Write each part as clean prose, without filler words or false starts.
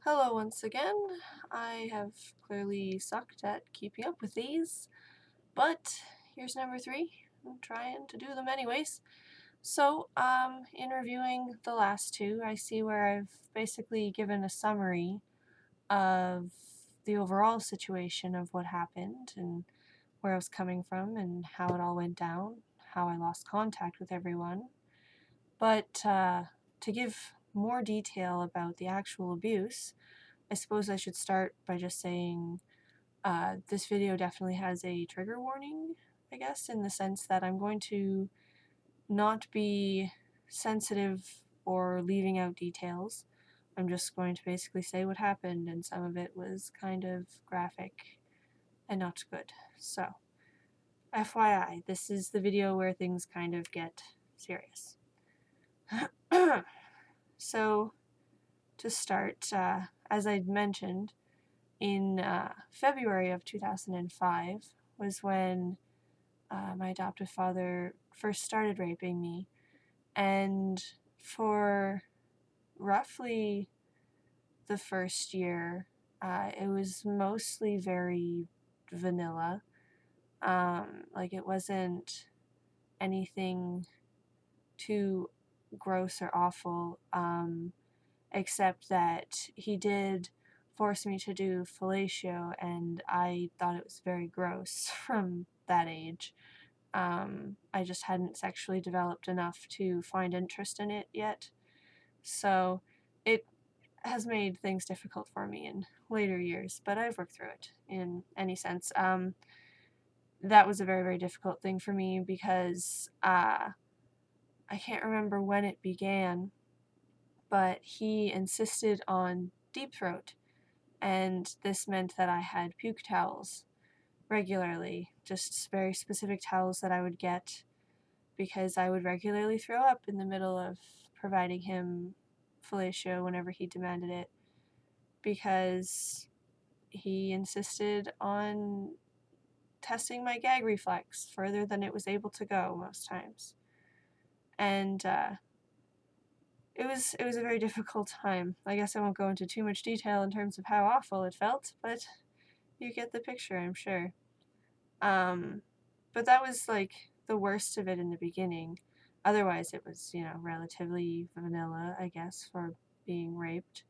Hello once again. I have clearly sucked at keeping up with these, but here's number 3. I'm trying to do them anyways. So, in reviewing the last two, I see where I've basically given a summary of the overall situation of what happened and where I was coming from and how it all went down, how I lost contact with everyone. But to give more detail about the actual abuse, I suppose I should start by just saying this video definitely has a trigger warning, I guess, in the sense that I'm going to not be sensitive or leaving out details. I'm just going to basically say what happened, and some of it was kind of graphic and not good. So, FYI, this is the video where things kind of get serious. So, to start, as I'd mentioned, in February of 2005 was when my adoptive father first started raping me. And for roughly the first year, it was mostly very vanilla. Like, it wasn't anything too gross or awful, except that he did force me to do fellatio, and I thought it was very gross from that age. I just hadn't sexually developed enough to find interest in it yet, so it has made things difficult for me in later years, but I've worked through it in any sense. That was a very, very difficult thing for me because I can't remember when it began, but he insisted on deep throat, and this meant that I had puke towels regularly, just very specific towels that I would get because I would regularly throw up in the middle of providing him fellatio whenever he demanded it, because he insisted on testing my gag reflex further than it was able to go most times. And it was a very difficult time. I guess I won't go into too much detail in terms of how awful it felt, but you get the picture, I'm sure. But that was like the worst of it in the beginning. Otherwise, it was, relatively vanilla, I guess, for being raped.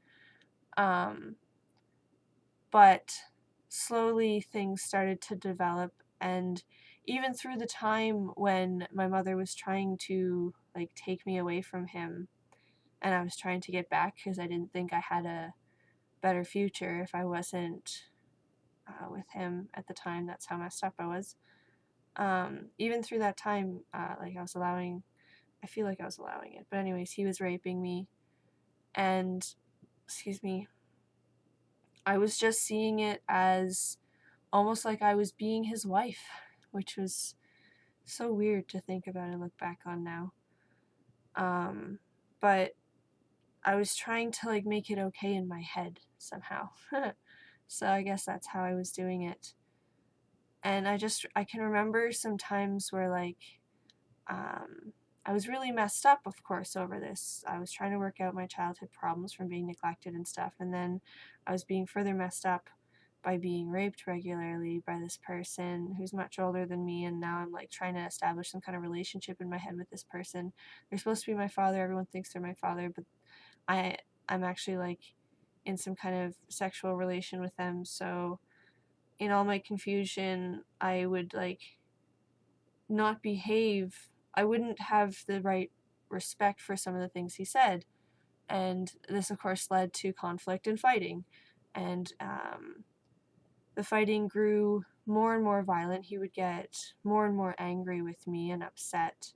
But slowly things started to develop, and even through the time when my mother was trying to, like, take me away from him, and I was trying to get back because I didn't think I had a better future if I wasn't with him at the time. That's how messed up I was. Even through that time, I feel like I was allowing it. But anyways, he was raping me, and, excuse me, I was just seeing it as almost like I was being his wife, which was so weird to think about and look back on now. But I was trying to, like, make it okay in my head somehow. So I guess that's how I was doing it. And I can remember some times where, like, I was really messed up, of course, over this. I was trying to work out my childhood problems from being neglected and stuff, and then I was being further messed up by being raped regularly by this person who's much older than me, and now I'm, like, trying to establish some kind of relationship in my head with this person. They're supposed to be my father, everyone thinks they're my father, but I'm actually, like, in some kind of sexual relation with them, so in all my confusion, I would, like, not behave. I wouldn't have the right respect for some of the things he said, and this, of course, led to conflict and fighting, and the fighting grew more and more violent. He would get more and more angry with me and upset.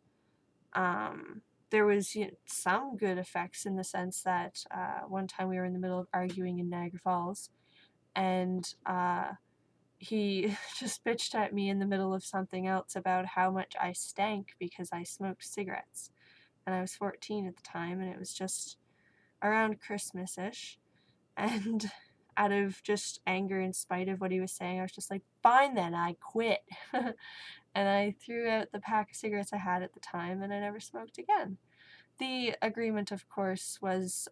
There was some good effects in the sense that one time we were in the middle of arguing in Niagara Falls, and he just bitched at me in the middle of something else about how much I stank because I smoked cigarettes. And I was 14 at the time, and it was just around Christmas-ish. And out of just anger in spite of what he was saying, I was just like, fine then, I quit. And I threw out the pack of cigarettes I had at the time, and I never smoked again. the agreement, of course, was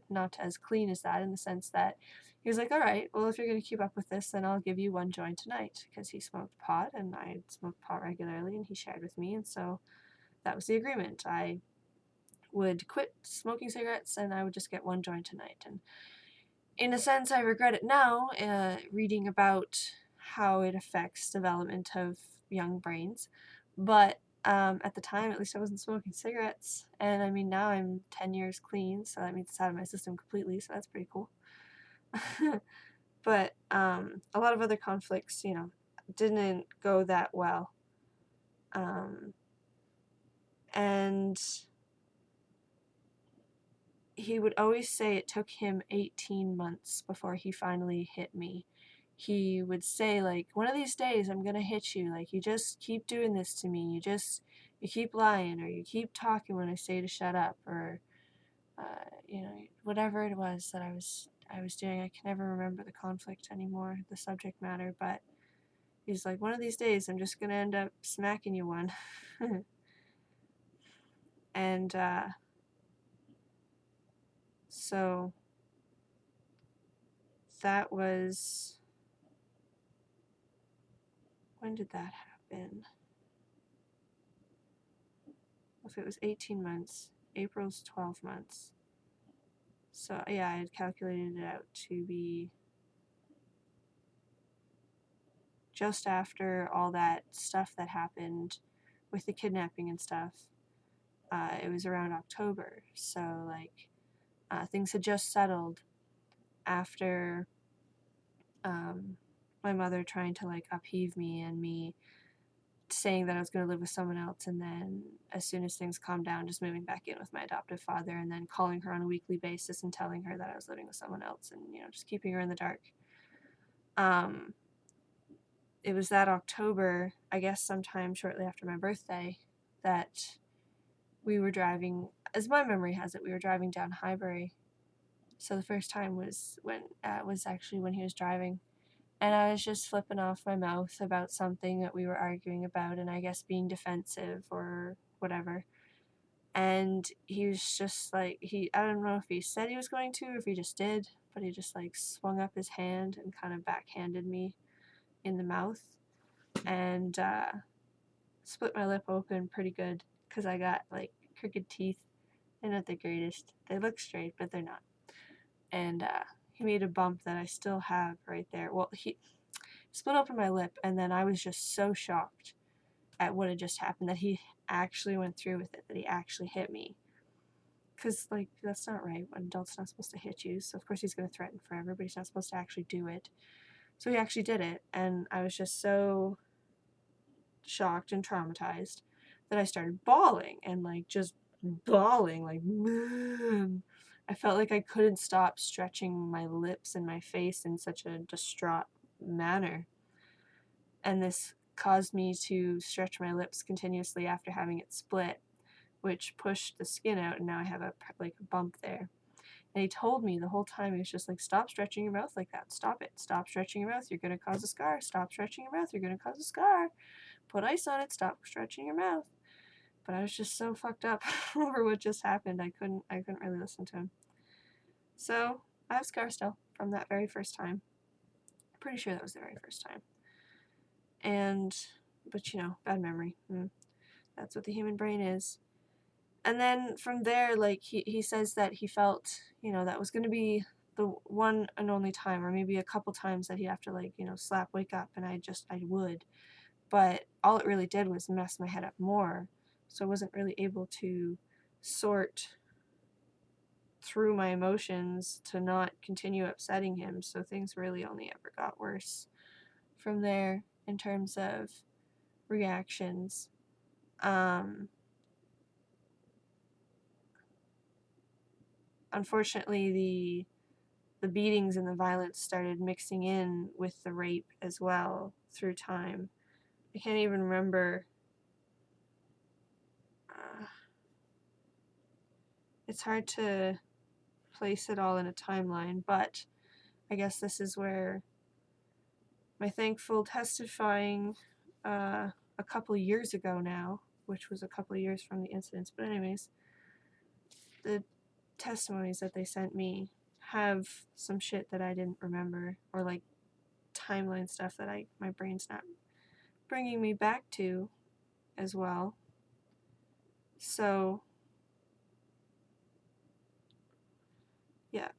not as clean as that, in the sense that he was like, all right, well, if you're going to keep up with this, then I'll give you one joint tonight, because he smoked pot, and I smoked pot regularly, and he shared with me, and so that was the agreement. I would quit smoking cigarettes, and I would just get one joint a night. And in a sense, I regret it now, reading about how it affects development of young brains. But at the time, at least I wasn't smoking cigarettes. And I mean, now I'm 10 years clean, so that means it's out of my system completely, so that's pretty cool. But a lot of other conflicts, didn't go that well. And he would always say it took him 18 months before he finally hit me. He would say, like, one of these days I'm gonna hit you. Like, you just keep doing this to me. You keep lying, or you keep talking when I say to shut up, or, whatever it was that I was doing. I can never remember the conflict anymore, the subject matter, but he's like, one of these days I'm just gonna end up smacking you one. And, so that was, when did that happen? If it was 18 months, April's 12 months. So yeah, I had calculated it out to be just after all that stuff that happened with the kidnapping and stuff. It was around October, so like things had just settled after my mother trying to like upheave me, and me saying that I was going to live with someone else, and then as soon as things calmed down, just moving back in with my adoptive father, and then calling her on a weekly basis and telling her that I was living with someone else, and just keeping her in the dark. It was that October, I guess sometime shortly after my birthday, that we were driving, as my memory has it, we were driving down Highbury. So the first time was actually when he was driving. And I was just flipping off my mouth about something that we were arguing about, and I guess being defensive or whatever. And he was just like, I don't know if he said he was going to, or if he just did, but he just like swung up his hand and kind of backhanded me in the mouth, and split my lip open pretty good, because I got like crooked teeth. They're not the greatest. They look straight, but they're not. And he made a bump that I still have right there. Well, he split open my lip, and then I was just so shocked at what had just happened that he actually went through with it, that he actually hit me. Because, like, that's not right. An adult's not supposed to hit you, so of course he's going to threaten forever, but he's not supposed to actually do it. So he actually did it, and I was just so shocked and traumatized that I started bawling, and, like, just bawling, like, I felt like I couldn't stop stretching my lips and my face in such a distraught manner. And this caused me to stretch my lips continuously after having it split, which pushed the skin out, and now I have a bump there. And he told me the whole time, he was just like, stop stretching your mouth like that. Stop it. Stop stretching your mouth. You're going to cause a scar. Stop stretching your mouth. You're going to cause a scar. Put ice on it. Stop stretching your mouth. But I was just so fucked up over what just happened. I couldn't really listen to him. So I have scars still from that very first time. I'm pretty sure that was the very first time. But bad memory. That's what the human brain is. And then from there, like, he says that he felt, that was going to be the one and only time, or maybe a couple times, that he'd have to, like, slap, wake up, and I would. But all it really did was mess my head up more. So I wasn't really able to sort through my emotions to not continue upsetting him. So things really only ever got worse from there in terms of reactions. Unfortunately, the beatings and the violence started mixing in with the rape as well through time. I can't even remember. It's hard to place it all in a timeline, but I guess this is where my thankful testifying a couple years ago now, which was a couple years from the incidents, but anyways, the testimonies that they sent me have some shit that I didn't remember, or like timeline stuff that my brain's not bringing me back to as well. So yeah,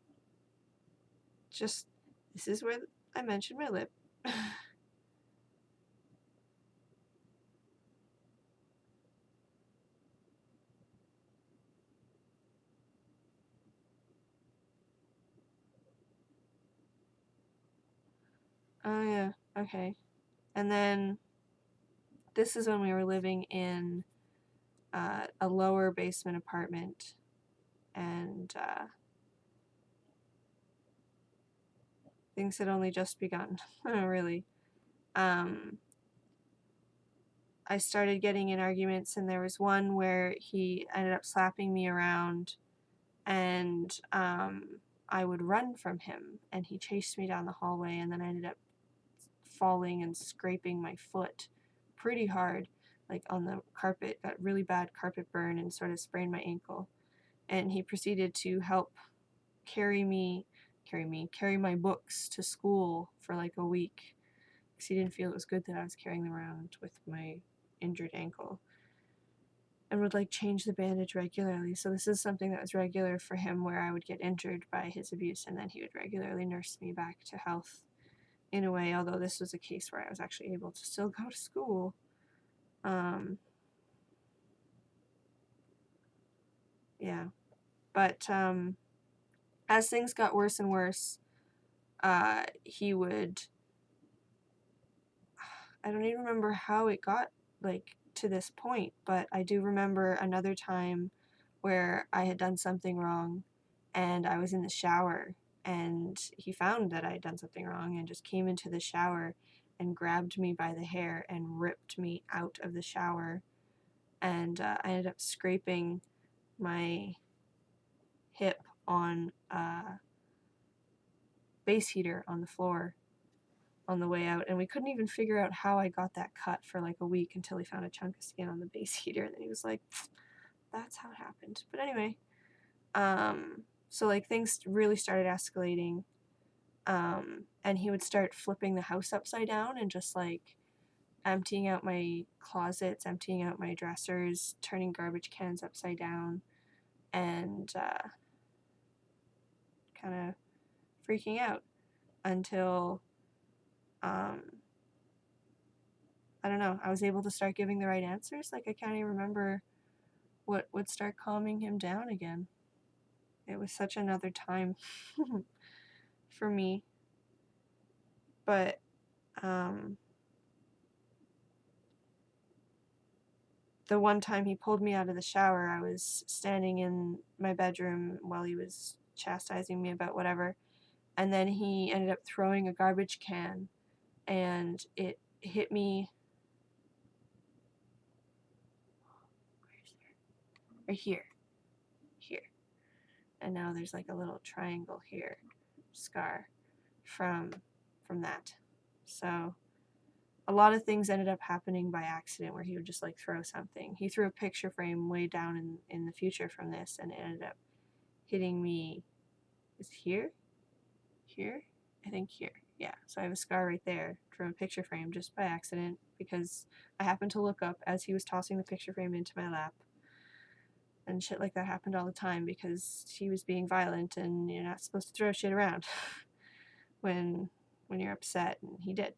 just this is where I mentioned my lip. Oh yeah, okay. And then this is when we were living in a lower basement apartment, and things had only just begun, really. I started getting in arguments, and there was one where he ended up slapping me around, and I would run from him, and he chased me down the hallway, and then I ended up falling and scraping my foot pretty hard, like on the carpet, got really bad carpet burn, and sort of sprained my ankle. And he proceeded to help carry my books to school for like a week, because he didn't feel it was good that I was carrying them around with my injured ankle, and would like change the bandage regularly. So this is something that was regular for him, where I would get injured by his abuse, and then he would regularly nurse me back to health in a way, although this was a case where I was actually able to still go to school. Yeah. But as things got worse and worse, he would, I don't even remember how it got like to this point, but I do remember another time where I had done something wrong, and I was in the shower, and he found that I had done something wrong and just came into the shower and grabbed me by the hair and ripped me out of the shower, and I ended up scraping my hip on a base heater on the floor on the way out, and we couldn't even figure out how I got that cut for like a week until he found a chunk of skin on the base heater, and then he was like, that's how it happened. But anyway, so like things really started escalating, and he would start flipping the house upside down and just like emptying out my closets, emptying out my dressers, turning garbage cans upside down, and kind of freaking out until I don't know, I was able to start giving the right answers. Like I can't even remember what would start calming him down again. It was such another time for me. But the one time he pulled me out of the shower, I was standing in my bedroom while he was chastising me about whatever, and then he ended up throwing a garbage can, and it hit me right here, and now there's like a little triangle here, scar from that. So a lot of things ended up happening by accident, where he would just like throw something. He threw a picture frame way down in the future from this, and it ended up hitting me. Is here? I think here. Yeah, so I have a scar right there from a picture frame just by accident, because I happened to look up as he was tossing the picture frame into my lap. And shit like that happened all the time because he was being violent, and you're not supposed to throw shit around when you're upset, and he did.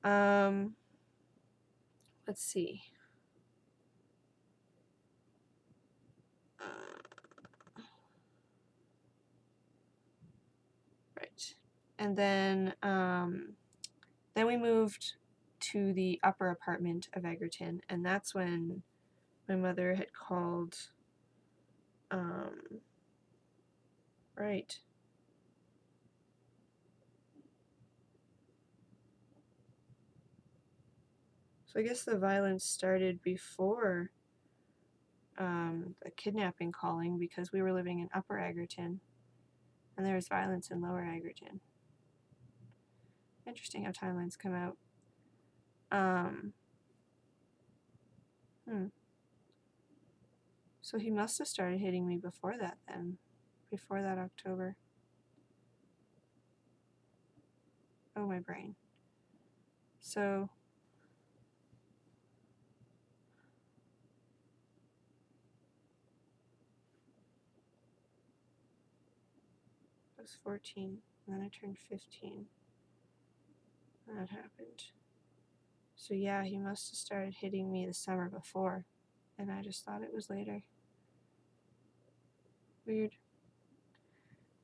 Let's see. Right. And then we moved to the upper apartment of Egerton, and that's when my mother had called, right. So I guess the violence started before the kidnapping calling, because we were living in Upper Egerton, and there was violence in Lower Egerton. Interesting how timelines come out. So he must have started hitting me before that then. Before that October. Oh, my brain. So I was 14, and then I turned 15. And that happened. So yeah, he must have started hitting me the summer before, and I just thought it was later. Weird.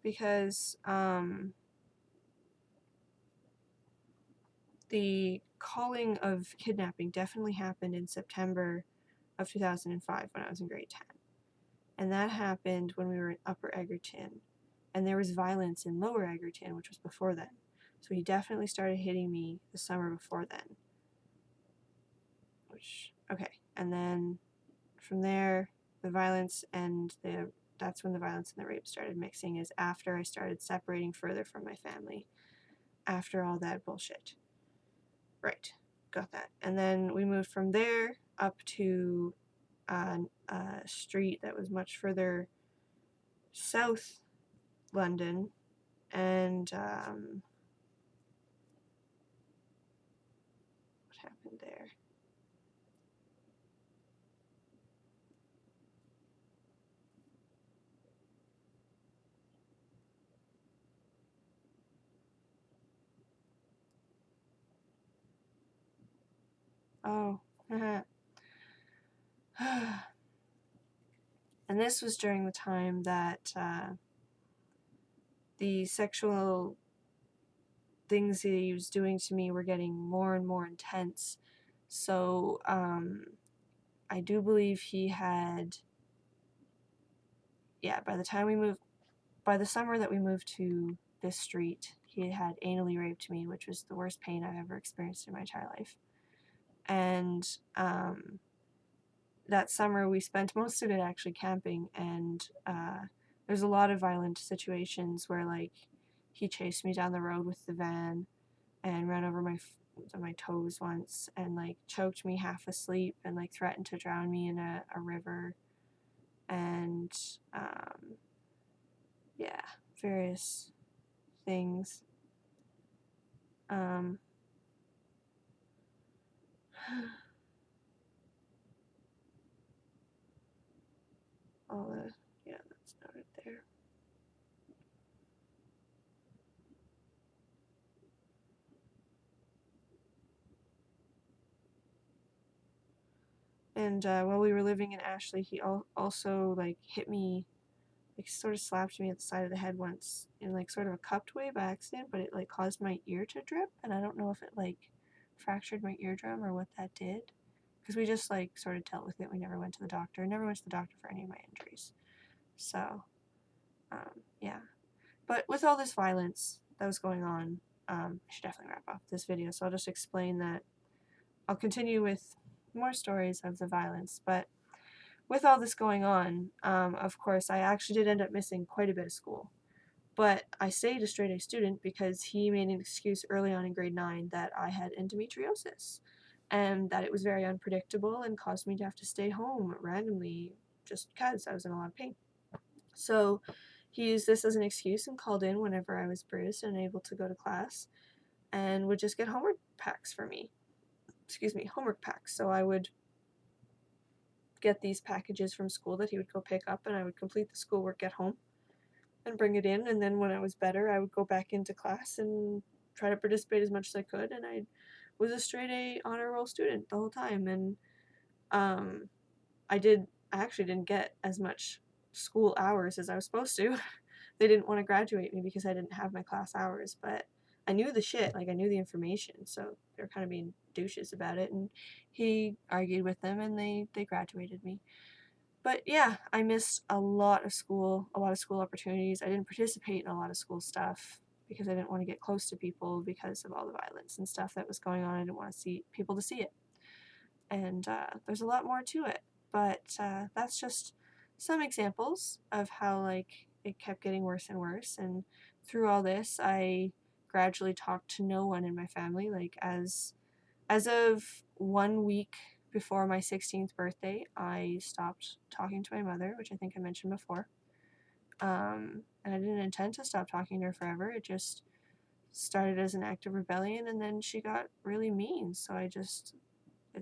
Because the calling of kidnapping definitely happened in September of 2005 when I was in grade 10. And that happened when we were in Upper Egerton. And there was violence in Lower Egerton, which was before then. So he definitely started hitting me the summer before then. Okay. And then from there, the violence and that's when the violence and the rape started mixing, is after I started separating further from my family. After all that bullshit. Right. Got that. And then we moved from there up to a street that was much further south London, and what happened there? Oh, and this was during the time that the sexual things he was doing to me were getting more and more intense. So I do believe he had, by the summer that we moved to this street, he had anally raped me, which was the worst pain I've ever experienced in my entire life. And that summer we spent most of it actually camping, and there's a lot of violent situations where, like, he chased me down the road with the van and ran over my toes once, and like choked me half asleep, and like threatened to drown me in a river, and various things. All the that's noted there. And while we were living in Ashley, he also like hit me, like sort of slapped me at the side of the head once in like sort of a cupped way by accident, but it like caused my ear to drip, and I don't know if it like fractured my eardrum or what that did, because we just like sort of dealt with it. We never went to the doctor. I never went to the doctor for any of my injuries. So yeah. But with all this violence that was going on, I should definitely wrap up this video, so I'll just explain that I'll continue with more stories of the violence. But with all this going on, of course, I actually did end up missing quite a bit of school. But I stayed a straight A student because he made an excuse early on in grade 9 that I had endometriosis, and that it was very unpredictable and caused me to have to stay home randomly just because I was in a lot of pain. So he used this as an excuse and called in whenever I was bruised and unable to go to class, and would just get homework packs for me. Homework packs. So I would get these packages from school that he would go pick up, and I would complete the schoolwork at home and bring it in, and then when I was better, I would go back into class and try to participate as much as I could, and I was a straight A honor roll student the whole time. And I actually didn't get as much school hours as I was supposed to. They didn't want to graduate me because I didn't have my class hours, but I knew the shit, like I knew the information, so they were kind of being douches about it, and he argued with them, and they graduated me. But yeah, I missed a lot of school opportunities. I didn't participate in a lot of school stuff because I didn't want to get close to people because of all the violence and stuff that was going on. I didn't want to see people to see it. And there's a lot more to it. But that's just some examples of how like it kept getting worse and worse. And through all this, I gradually talked to no one in my family. Like as of 1 week before my 16th birthday, I stopped talking to my mother, which I think I mentioned before. And I didn't intend to stop talking to her forever. It just started as an act of rebellion, and then she got really mean, so it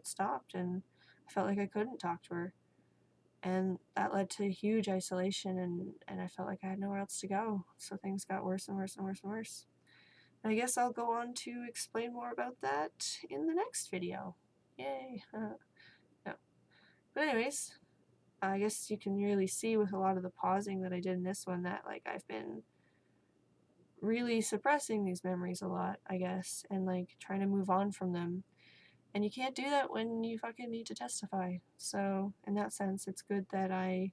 stopped, and I felt like I couldn't talk to her. And that led to huge isolation, and I felt like I had nowhere else to go. So things got worse and worse and worse and worse. And I guess I'll go on to explain more about that in the next video. Yay! No. But anyways, I guess you can really see with a lot of the pausing that I did in this one that, like, I've been really suppressing these memories a lot, I guess, and, like, trying to move on from them. And you can't do that when you fucking need to testify. So, in that sense, it's good that I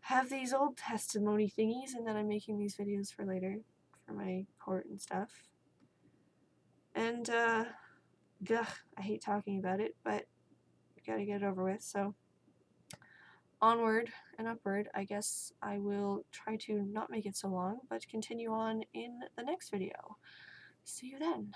have these old testimony thingies and that I'm making these videos for later, for my court and stuff. And, I hate talking about it, but I gotta get it over with, so onward and upward. I guess I will try to not make it so long, but continue on in the next video. See you then.